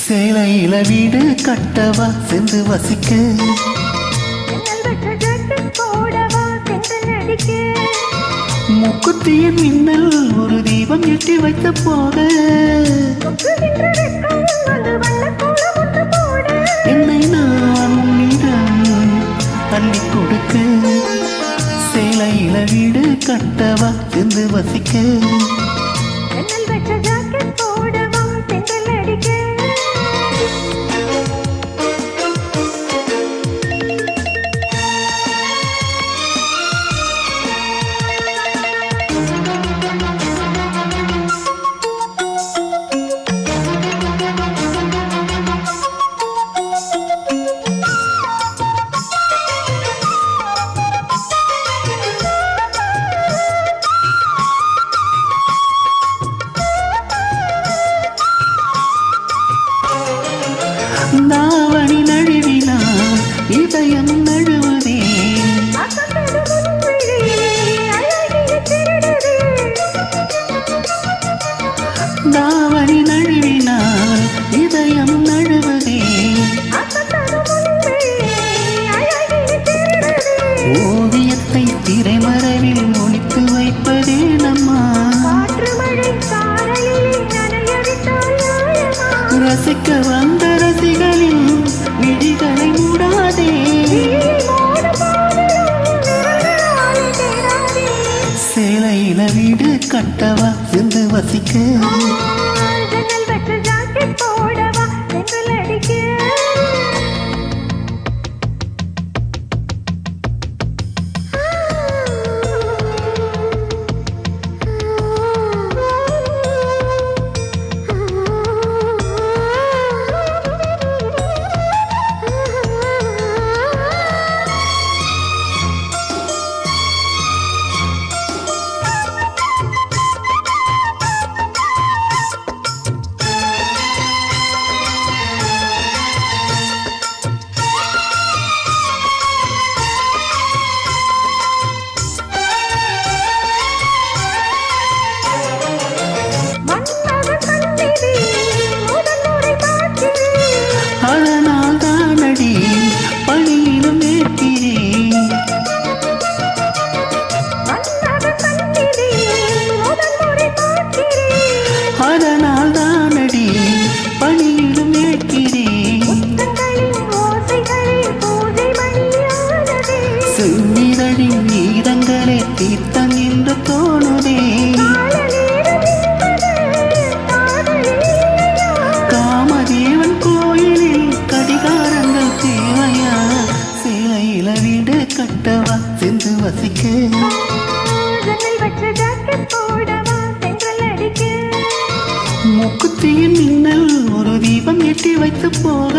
சேலையில வீடு கட்டவா சென்று வசிக்க முக்குத்தியின் மின்னல் ஒரு தீபம் எட்டி வைத்த போக என்னை நான் உன்னிடம் தள்ளி கொடுக்க சேலையில வீடு கட்டவா சென்று வசிக்க தாவணி நழுவினால் இதயம் நழுவுதே தாவணி நழுவினால் இதயம் நழுவுதே ஓவியத்தை திரைமறைவில் ஒளித்து வைப்பதே நம்மா ரசிக்க வந்த ரசிகளின் விழிகளை மூடாதே சேலையில வீடு கட்டவா சென்று வசிக்க அதனால் தானடி பணியிலும் ஏற்கிறேன் அதனால் தானடி பணியிலும் ஏற்கிறேன் செவ்விதழின் நீதங்களே தீர்த்தம் என்று தோணுதே காமதேவன் கோயிலில் கடிகாரங்கள் தேவையா சேலையில வீடு கட்டவா சென்று வசிக்க முக்குத்தியின் மின்னல் ஒரு தீபம் எட்டி வைத்து போக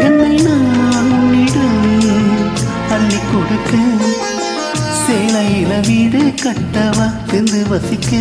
என்னை நான் உன்னிடம் அள்ளி கொடுக்க சேலையில வீடு கட்டவா சென்று வசிக்க